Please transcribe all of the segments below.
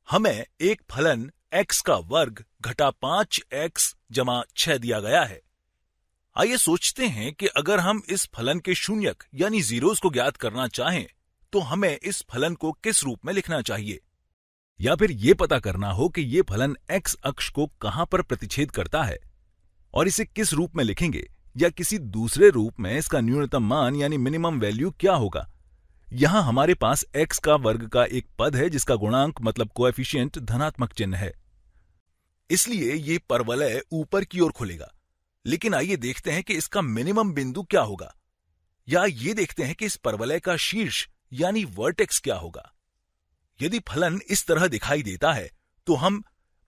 हमें एक फलन x का वर्ग घटा 5x जमा 6 दिया गया है। आइए सोचते हैं कि अगर हम इस फलन के शून्यक यानी जीरोस को ज्ञात करना चाहें तो हमें इस फलन को किस रूप में लिखना चाहिए, या फिर यह पता करना हो कि यह फलन x अक्ष को कहां पर प्रतिच्छेद करता है और इसे किस रूप में लिखेंगे, या किसी दूसरे रूप में इसका न्यूनतम मान यानी मिनिमम वैल्यू क्या होगा। यहां हमारे पास x का वर्ग का एक पद है जिसका गुणांक मतलब कोएफिशिएंट धनात्मक चिन्ह है, इसलिए यह परवलय ऊपर की ओर खुलेगा। लेकिन आइए देखते हैं कि इसका मिनिमम बिंदु क्या होगा, या ये देखते हैं कि इस परवलय का शीर्ष यानी वर्टेक्स क्या होगा। यदि फलन इस तरह दिखाई देता है तो हम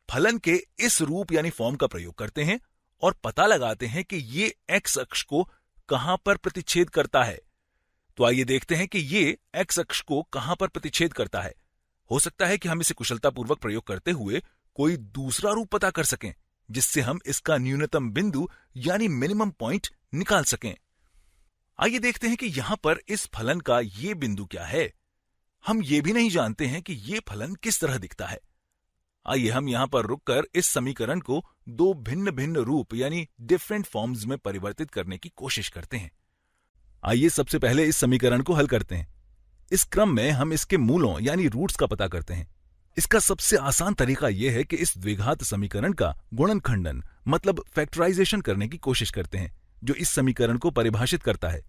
फलन के इस रूप यानी फॉर्म का प्रयोग करते हैं और पता लगाते हैं कि ये x अक्ष को कहां पर प्रतिच्छेद करता है। तो आइए देखते हैं कि ये x अक्ष को कहां पर प्रतिच्छेद करता है। हो सकता है कि हम इसे कुशलतापूर्वक प्रयोग करते हुए कोई दूसरा रूप पता कर सकें जिससे हम इसका न्यूनतम बिंदु यानी मिनिमम पॉइंट निकाल सकें। आइए देखते हैं कि यहां पर इस फलन का ये बिंदु क्या है। हम ये भी नहीं जानते हैं कि ये फलन किस तरह दिखता है। आइए हम यहां पर रुककर इस समीकरण को दो भिन्न भिन्न रूप यानी डिफरेंट फॉर्म्स में परिवर्तित करने की कोशिश करते हैं। आइए सबसे पहले इस समीकरण को हल करते हैं। इस क्रम में हम इसके मूलों यानी रूट्स का पता करते हैं। इसका सबसे आसान तरीका यह है कि इस द्विघात समीकरण का गुणनखंडन मतलब फैक्टराइजेशन करने की कोशिश करते हैं, जो इस समीकरण को परिभाषित करता है।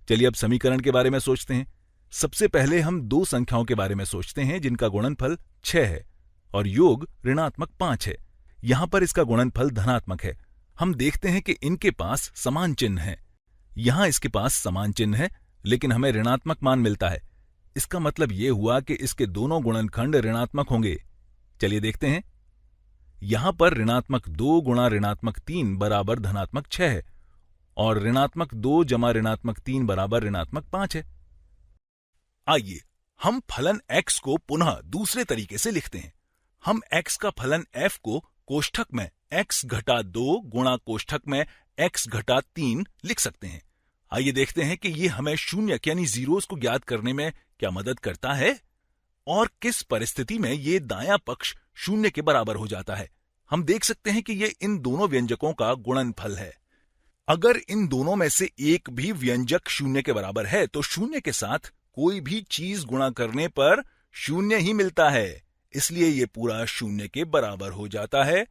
चलिए अब समीकरण के बारे में सोचते हैं। सबसे पहले हम दो संख्याओं के बारे में सोचते हैं जिनका गुणनफल 6 है और योग ऋणात्मक 5 है। यहां पर इसका गुणनफल धनात्मक है। हम देखते हैं कि इनके पास समान चिन्ह है। यहां इसके पास समान चिन्ह है लेकिन हमें ऋणात्मक मान मिलता है। इसका मतलब यह हुआ कि इसके दोनों गुणनखंड ऋणात्मक होंगे। चलिए देखते हैं। यहां पर ऋणात्मक 2 गुणा ऋणात्मक 3 बराबर धनात्मक 6 है और ऋणात्मक 2 जमा ऋणात्मक 3 बराबर ऋणात्मक 5 है। आइए हम फलन x को पुनः दूसरे तरीके से लिखते हैं। हम x का फलन f को कोष्ठक में x घटा 2 गुणा कोष्ठक में x घटा 3 लिख सकते हैं। आइए देखते हैं कि यह हमें शून्यक यानी जीरोस को ज्ञात करने में क्या मदद करता है और किस परिस्थिति में यह दायां पक्ष शून्य के बराबर हो जाता है। हम देख सकते हैं कि यह इन दोनों व्यंजकों का गुणनफल है। अगर इन दोनों में से एक भी व्यंजक शून्य के बराबर है तो शून्य के साथ कोई भी चीज गुणा करने पर शून्य ही मिलता है, इसलिए यह पूरा शून्य के बराबर हो जाता है।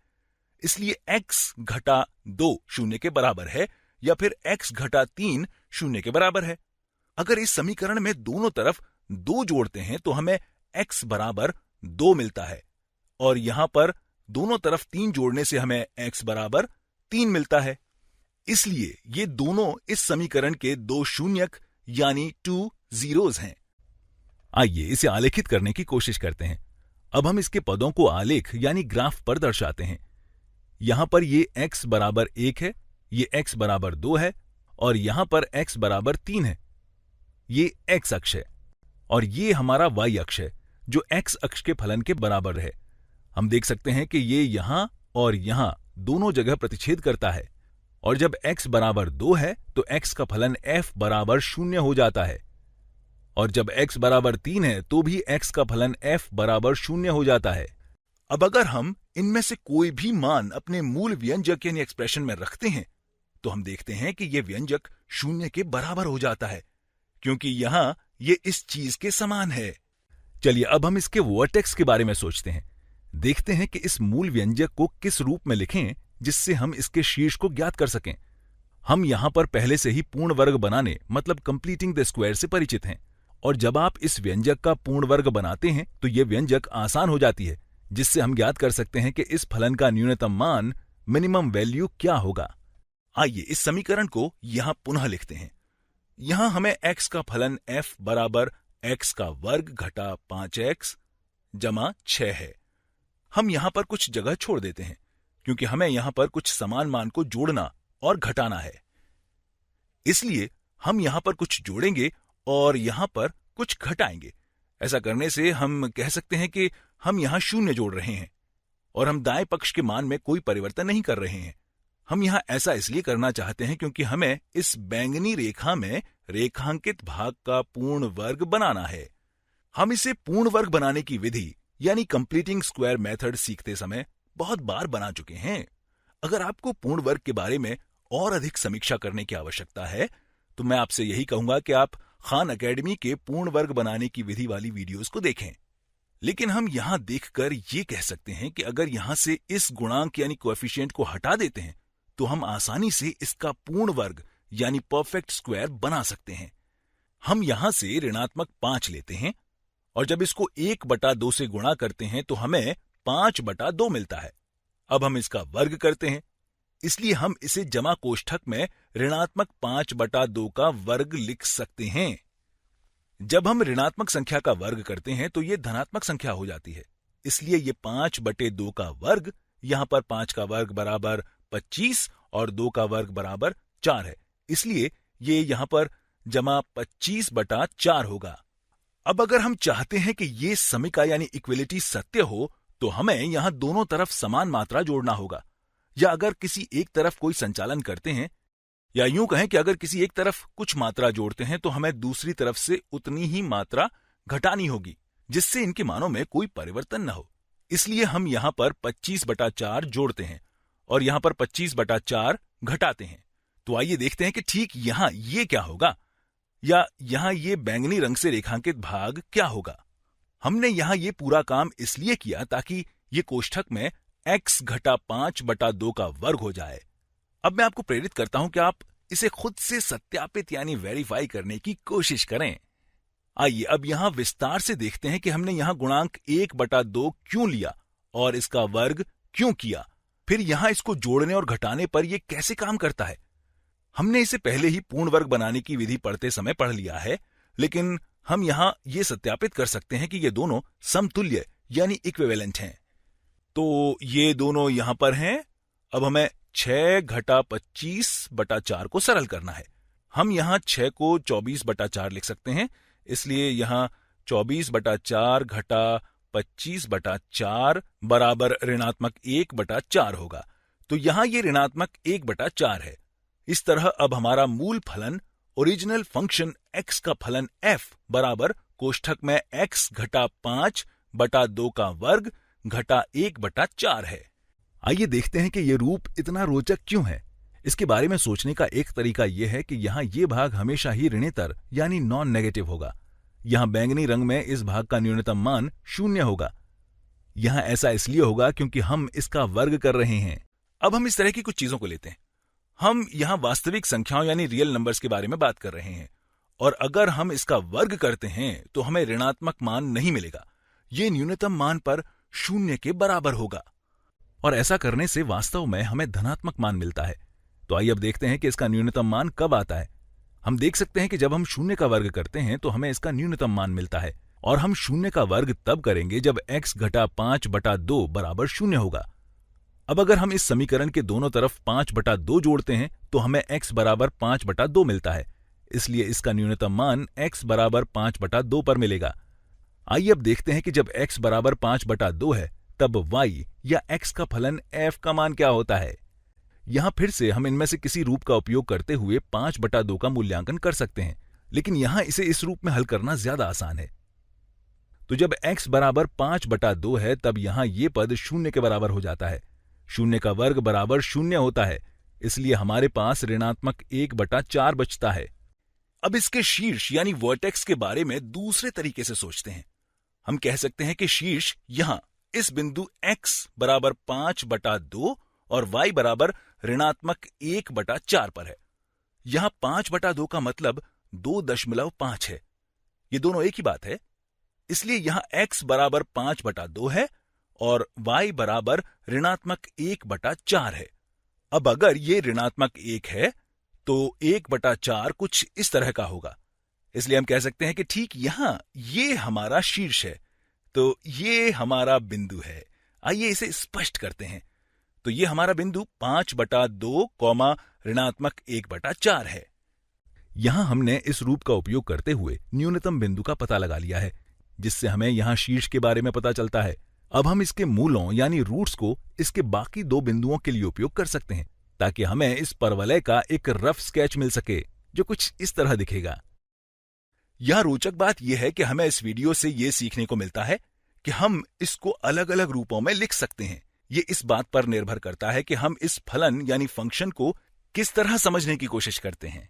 इसलिए x घटा 2 शून्य के बराबर है या फिर x घटा 3 शून्य के बराबर है। अगर इस समीकरण में दोनों तरफ 2 जोड़ते हैं तो हमें x बराबर 2 मिलता है और यहां पर दोनों तरफ 3 जोड़ने से हमें x बराबर 3 मिलता है। इसलिए ये दोनों इस समीकरण के दो शून्यक यानी 2 जीरोस हैं। आइए इसे आलेखित करने की कोशिश करते हैं। अब हम इसके पदों को आलेख यानी ग्राफ पर दर्शाते हैं। यहां पर ये x बराबर 1 है, ये x बराबर 2 है और यहां पर x बराबर 3 है। ये x अक्ष है और ये हमारा y अक्ष है जो x अक्ष के फलन के बराबर है। हम देख सकते हैं कि ये यहां और यहां दोनों जगह प्रतिच्छेद करता है और जब x बराबर 2 है तो x का फलन f बराबर 0 हो जाता है और जब x बराबर 3 है तो भी x का फलन f बराबर 0 हो जाता है। अब अगर हम इनमें से कोई भी मान अपने मूल व्यंजक यानी एक्सप्रेशन में रखते हैं तो हम देखते हैं कि यह व्यंजक 0 के बराबर हो जाता है क्योंकि यहां ये इस चीज के समान है। चलिए अब हम इसके वर्टेक्स के बारे में सोचते हैं। देखते हैं कि इस मूल व्यंजक को किस रूप में लिखें जिससे हम इसके शीर्ष को ज्ञात कर सकें। हम यहां पर पहले से ही पूर्ण वर्ग बनाने मतलब कंप्लीटिंग द स्क्वायर से परिचित हैं और जब आप इस व्यंजक का पूर्ण वर्ग बनाते हैं तो यह व्यंजक आसान हो जाती है जिससे हम ज्ञात कर सकते हैं कि इस फलन का न्यूनतम मान मिनिमम वैल्यू क्या होगा। आइए इस समीकरण को यहां पुनः लिखते हैं। यहां हमें x का फलन f बराबर x का वर्ग घटा 5x जमा 6 है। हम यहां पर कुछ जगह छोड़ देते हैं क्योंकि हमें यहां पर कुछ समान मान को जोड़ना और घटाना है, इसलिए हम यहां पर कुछ जोड़ेंगे और यहां पर कुछ घटाएंगे। ऐसा करने से हम कह सकते हैं कि हम यहां 0 जोड़ रहे हैं और हम दाएं पक्ष के मान में कोई परिवर्तन नहीं कर रहे हैं। हम यहां ऐसा इसलिए करना चाहते हैं क्योंकि हमें इस बैंगनी रेखा में रेखांकित भाग का पूर्ण वर्ग बनाना है। हम इसे पूर्ण वर्ग बनाने की विधि यानी कंप्लीटिंग स्क्वायर मेथड सीखते समय बहुत बार बना चुके हैं। अगर आपको पूर्ण वर्ग के बारे में और अधिक समीक्षा करने की आवश्यकता है तो मैं आपसे यही कहूंगा कि आप खान एकेडमी के पूर्ण वर्ग बनाने की विधि वाली वीडियोस को देखें। लेकिन हम यहां देखकर ये कह सकते हैं कि अगर यहां से इस गुणांक यानी कोएफिशिएंट को हटा देते हैं तो हम आसानी से इसका पूर्ण वर्ग यानी परफेक्ट स्क्वायर बना सकते हैं। हम यहां से ऋणात्मक 5 लेते हैं और जब इसको 1/2 से गुणा करते हैं तो हमें 5/2 मिलता है। अब हम इसका वर्ग करते हैं, इसलिए हम इसे जमा कोष्ठक में ऋणात्मक 5/2 का वर्ग लिख सकते हैं। जब हम ऋणात्मक संख्या का वर्ग करते हैं तो यह धनात्मक संख्या हो जाती है, इसलिए यह 5/2 का वर्ग, यहां पर 5 का वर्ग बराबर 25 और 2 का वर्ग बराबर 4 है, इसलिए ये यहां पर जमा 25/4 होगा। अब अगर हम चाहते हैं कि ये समीका यानी इक्विलिटी सत्य हो तो हमें यहां दोनों तरफ समान मात्रा जोड़ना होगा, या अगर किसी एक तरफ कोई संचालन करते हैं, या यूं कहें कि अगर किसी एक तरफ कुछ मात्रा जोड़ते हैं तो हमें दूसरी तरफ से उतनी ही मात्रा घटानी होगी, जिससे इनके मानों में कोई परिवर्तन न हो। इसलिए हम यहां पर 25/4 जोड़ते हैं और यहां पर 25/4 घटाते हैं। तो आइए देखते हैं कि ठीक यहां ये क्या होगा, या यहां ये बैंगनी रंग से रेखांकित भाग क्या होगा। हमने यहां ये पूरा काम इसलिए किया ताकि ये कोष्ठक में x घटा 5/2 का वर्ग हो जाए। अब मैं आपको प्रेरित करता हूं कि आप इसे खुद से सत्यापित यानी वेरीफाई करने की कोशिश करें। आइए अब यहां विस्तार से देखते हैं कि हमने यहां गुणांक 1/2 क्यों लिया और इसका वर्ग क्यों किया, फिर यहां इसको जोड़ने और घटाने पर यह कैसे काम करता है। हमने इसे पहले ही पूर्ण वर्ग बनाने की विधि पढ़ते समय पढ़ लिया है, लेकिन हम यहां यह सत्यापित कर सकते हैं कि ये दोनों समतुल्य यानी इक्विवेलेंट हैं। तो ये दोनों यहां पर हैं। अब हमें 6 घटा 25/4 को सरल करना है। हम यहां 6 को 24/4 लिख सकते हैं, इसलिए यहां 24/4 घटा 25/4 बराबर ऋणात्मक 1/4 होगा। तो यहां ये ऋणात्मक 1/4 है। इस तरह अब हमारा मूल फलन ओरिजिनल फंक्शन x का फलन f बराबर कोष्ठक में x घटा 5/2 का वर्ग घटा 1/4 है। आइए देखते हैं कि यह रूप इतना रोचक क्यों है। इसके बारे में सोचने का एक तरीका यह है कि यहां यह भाग हमेशा ही ऋणेतर यानी नॉन नेगेटिव होगा। यहां बैंगनी रंग में इस भाग का न्यूनतम मान 0 होगा। यहां ऐसा इसलिए होगा क्योंकि हम इसका वर्ग कर रहे हैं। अब हम इस तरह की कुछ चीजों को लेते हैं। हम यहां वास्तविक संख्याओं यानी रियल नंबर्स के बारे में बात कर रहे हैं, और अगर हम इसका वर्ग करते हैं तो हमें ऋणात्मक मान नहीं मिलेगा। यह न्यूनतम मान पर 0 के बराबर होगा, और ऐसा करने से वास्तव में हमें धनात्मक मान मिलता है। तो आइए अब देखते हैं कि इसका न्यूनतम मान कब आता है। हम देख सकते हैं कि जब हम 0 का वर्ग करते हैं तो हमें इसका न्यूनतम मान मिलता है, और हम 0 का वर्ग तब करेंगे जब x घटा 5/2 बराबर 0 होगा। अब अगर हम इस समीकरण के दोनों तरफ 5/2 जोड़ते हैं तो हमें x बराबर 5/2 मिलता है, इसलिए इसका न्यूनतम मान x बराबर 5/2 पर मिलेगा। आइए अब देखते हैं कि जब x बराबर 5/2 है तब y या x का फलन f का मान क्या होता है। यहां फिर से हम इनमें से किसी रूप का उपयोग करते हुए 5/2 का मूल्यांकन कर सकते हैं, लेकिन यहां इसे इस रूप में हल करना ज्यादा आसान है। तो जब x बराबर 5/2 है तब यहां ये पद 0 के बराबर हो जाता है। 0 का वर्ग बराबर 0 होता है, इसलिए हमारे पास ऋणात्मक 1/4 बचता है। अब इसके शीर्ष यानी वर्टेक्स के बारे में दूसरे तरीके से सोचते हैं। हम कह सकते हैं कि शीर्ष यहां इस बिंदु x बराबर 5/2 और y बराबर ऋणात्मक 1/4 पर है। यहां 5/2 का मतलब 2.5 है। ये दोनों एक ही बात है, इसलिए यहां x बराबर 5/2 है और y बराबर ऋणात्मक 1/4 है। अब अगर ये ऋणात्मक 1 है तो 1/4 कुछ इस तरह का होगा, इसलिए हम कह सकते हैं कि ठीक यहां ये हमारा शीर्ष है, तो ये हमारा बिंदु है। आइए इसे स्पष्ट करते हैं। तो ये हमारा बिंदु 5/2 ऋणात्मक 1/4 है। यहां हमने इस रूप का उपयोग करते हुए न्यूनतम बिंदु का पता लगा लिया है, जिससे हमें यहां शीर्ष के बारे में पता चलता है। अब हम इसके मूलों यानी रूट्स को इसके बाकी 2 बिंदुओं के लिए उपयोग कर सकते हैं, ताकि हमें इस परवलय का एक रफ स्केच मिल सके जो कुछ इस तरह दिखेगा। यह रोचक बात यह है कि हमें इस वीडियो से यह सीखने को मिलता है कि हम इसको अलग अलग रूपों में लिख सकते हैं। ये इस बात पर निर्भर करता है कि हम इस फलन यानी फंक्शन को किस तरह समझने की कोशिश करते हैं।